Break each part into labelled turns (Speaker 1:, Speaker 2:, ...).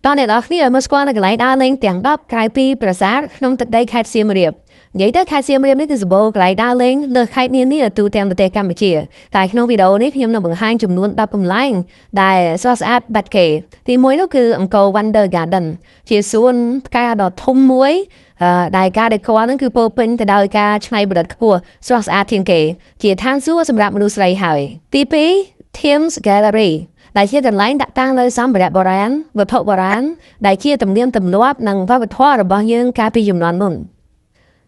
Speaker 1: តអ្នកនរគ្នាមើលស្គាល់នៅកន្លែងដើរលេងទាំង10ក្រៅពីប្រាសាទក្នុងទឹកដីខេត្តសៀមរាបនិយាយទៅខេត្តសៀមរាបនេះគឺសម្បូរកន្លែងដើរលេងលើខេត្តនានាទូទាំងប្រទេសកម្ពុជាតែក្នុងវីដេអូនេះខ្ញុំនឹងបង្ហាញចំនួន10កន្លែងដែលស្រស់ស្អាតបាត់គេទី1នោះគឺអង្គរ Wonder Garden ជាសួនផ្កាដ៏ធំមួយដែលការដេក័រហ្នឹងគឺពោពេញទៅដោយការច្នៃប្រឌិតខ្ពស់ស្រស់ស្អាតជាងគេជាឋានសួគ៌សម្រាប់មនុស្សស្រីហើយទី2 Thames Gallery ដែលជាកន្លែងដាក់តាំងនៅសម្ភារៈបុរាណវត្ថុបុរាណដែលជាទំនៀមទម្លាប់និងវប្បធម៌របស់យើងកាលពីជំនាន់មុន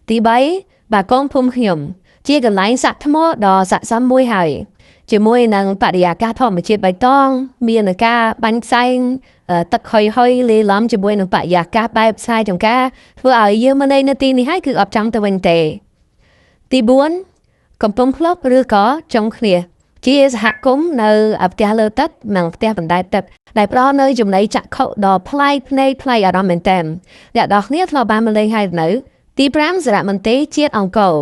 Speaker 1: ទី3បាគងភូមិខ្ញុំជាកន្លែងសាក់ថ្មដ៏ស័ក្តិសមមួយហើយជាមួយនឹងបរិយាកាសធម្មជាតិបៃតងមានការបាញ់ផ្សែងទឹកហុយលាយឡំជាមួយនឹងបរិយាកាសបែបផ្សាយចំការធ្វើឲ្យយើងមកនៅទីនេះហើយគឺអត់ចង់ទៅវិញទេទី4កំពង់ភ្លុកឬក៏ចុងគ្នាជាសហគមន៍នៅផ្ទះលើទឹកនិងផ្ទះបណ្ដែតទឹកដែលផ្ដល់នៅចំណីចក្ខុដ៏ប្លែកភ្នែកប្លែកអារម្មណ៍មែនទែនអ្នកនរគ្នាធ្លាប់បានមកលេងហើយនៅទី5សារមន្ទីរជាតិអង្គរ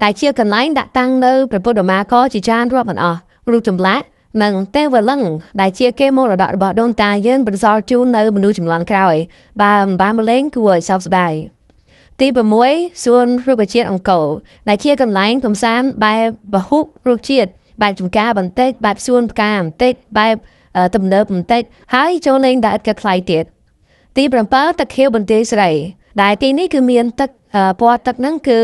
Speaker 1: ដែលជាកន្លែងដាក់តាំងនៅព្រះពុទ្ធមាករជាច្រើនរាប់មិនអស់រូបចម្លាក់និងទេវលិង្គដែលជាកេរមរតករបស់ដូនតាយើងបន្សល់ជូននៅមនុស្សជំនាន់ក្រោយបានមកលេងគួរឲ្យសោកស្ដាយទី6សួនរុក្ខជាតិអង្គរដែលជាកន្លែងកម្សាន្តបែបពហុរុក្ខជាតិបែបចំការបន្តិចបែបសួនផ្កាបន្តិចបែបទំនើបបន្តិចហើយចូលលេងដែលឥតគិតថ្លៃទៀតទី7ទឹកខៀវបន្ទាយស្រីដែលទីនេះគឺមានទឹកពណ៌ទឹកហ្នឹងគឺ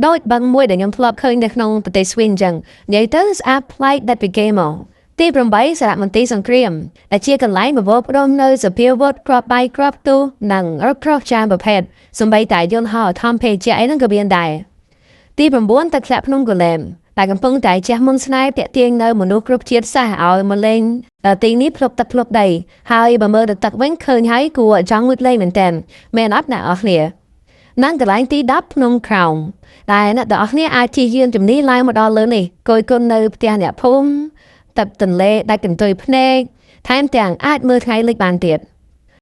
Speaker 1: ដូចបឹងមួយដែលខ្ញុំធ្លាប់ឃើញនៅក្នុងប្រទេសស្វីសអញ្ចឹងនិយាយទៅស្អាតប្លែកដាច់ពីគេមកទី8សារមន្ទីរសង្គ្រាមដែលជាកន្លែងបបោផ្ដុំនៅសភាវុធគ្រាប់បាយគ្រាប់ទូនិងរថក្រោះច្រើនប្រភេទសម្បីតែយន្តហោះអធម្មភេទជាអីហ្នឹងក៏មានដែរទី9ទឹកធ្លាក់ភ្នំកូលែមដែលកំពុងតែជះមុនស្នេហ៍តាក់ទាញនៅមនុស្សគ្រប់ជាតិសាសឲ្យមកលេងទីនេះភ្លុកទឹកភ្លុកដីហើយបើមើលទៅទឹកវិញឃើញហើយគួរចង់ងូតលេងមែនតើមែនអត់អ្នកអរគ្នានិងកន្លែងទី10ភ្នំក្រោមដែលអ្នកទាំងអស់គ្នាអាចជិះយានជំនិះឡើងមកដល់លើនេះគយគន់នៅផ្ទះអ្នកភូមិទឹកទន្លេដែលកន្ទុយភ្នែកថែមទាំងអាចមើលថ្ងៃលិចបានទៀត